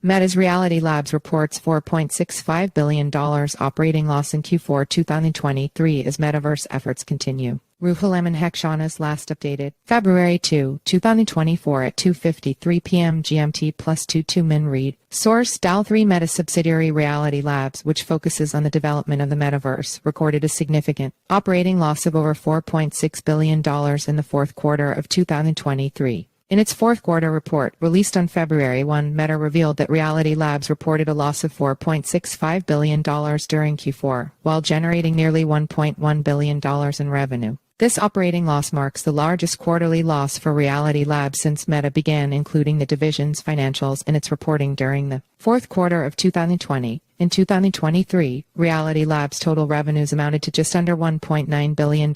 Meta's Reality Labs reports $4.65 billion operating loss in Q4 2023 as metaverse efforts continue. Ruholamin Haqshanas last updated February 2, 2024 at 2:53 PM GMT+2 2min read. Source DAL3 Meta subsidiary Reality Labs, which focuses on the development of the metaverse, recorded a significant operating loss of over $4.6 billion in the fourth quarter of 2023. In its fourth quarter report, released on February 1, Meta revealed that Reality Labs reported a loss of $4.65 billion during Q4, while generating nearly $1.1 billion in revenue. This operating loss marks the largest quarterly loss for Reality Labs since Meta began including the division's financials in its reporting during the fourth quarter of 2020. In 2023, Reality Labs' total revenues amounted to just under $1.9 billion,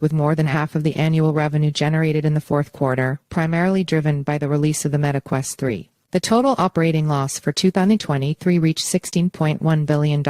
with more than half of the annual revenue generated in the fourth quarter, primarily driven by the release of the Meta Quest 3. The total operating loss for 2023 reached $16.1 billion,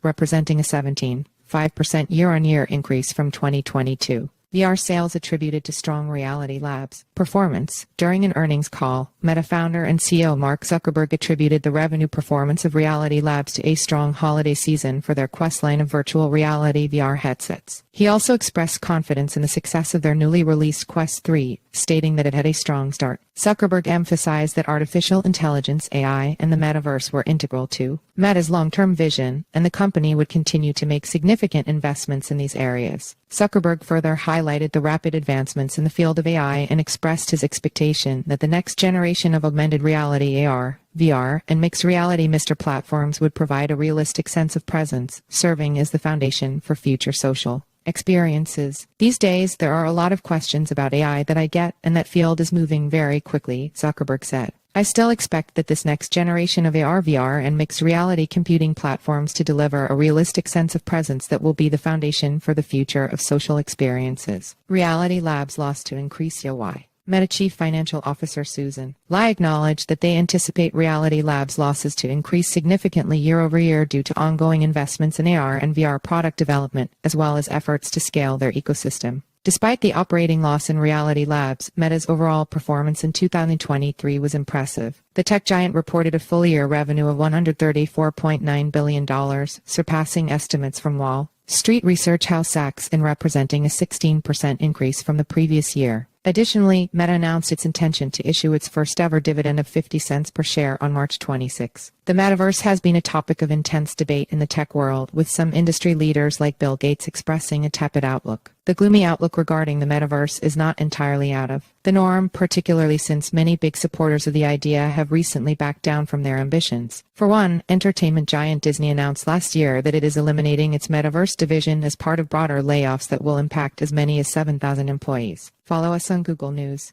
representing a 17.5% year-on-year increase from 2022. VR sales attributed to strong Reality Labs performance. During an earnings call, Meta founder and CEO Mark Zuckerberg attributed the revenue performance of Reality Labs to a strong holiday season for their Quest line of virtual reality VR headsets. He also expressed confidence in the success of their newly released Quest 3, stating that it had a strong start. Zuckerberg emphasized that artificial intelligence (AI) and the metaverse were integral to Meta's long-term vision, and the company would continue to make significant investments in these areas. Zuckerberg further highlighted the rapid advancements in the field of AI and expressed his expectation that the next generation of augmented reality AR, VR, and mixed reality MR platforms would provide a realistic sense of presence, serving as the foundation for future social experiences. These days, there are a lot of questions about AI that I get, and that field is moving very quickly, Zuckerberg said. I still expect that this next generation of AR, VR, and mixed reality computing platforms to deliver a realistic sense of presence that will be the foundation for the future of social experiences. Reality Labs lost to increase YoY. Meta Chief Financial Officer Susan Lai acknowledged that they anticipate Reality Labs' losses to increase significantly year-over-year due to ongoing investments in AR and VR product development, as well as efforts to scale their ecosystem. Despite the operating loss in Reality Labs, Meta's overall performance in 2023 was impressive. The tech giant reported a full-year revenue of $134.9 billion, surpassing estimates from Wall Street research house Sachs and representing a 16% increase from the previous year. Additionally, Meta announced its intention to issue its first-ever dividend of 50 cents per share on March 26. The metaverse has been a topic of intense debate in the tech world, with some industry leaders like Bill Gates expressing a tepid outlook. The gloomy outlook regarding the metaverse is not entirely out of the norm, particularly since many big supporters of the idea have recently backed down from their ambitions. For one, entertainment giant Disney announced last year that it is eliminating its metaverse division as part of broader layoffs that will impact as many as 7,000 employees. Follow us on Google News.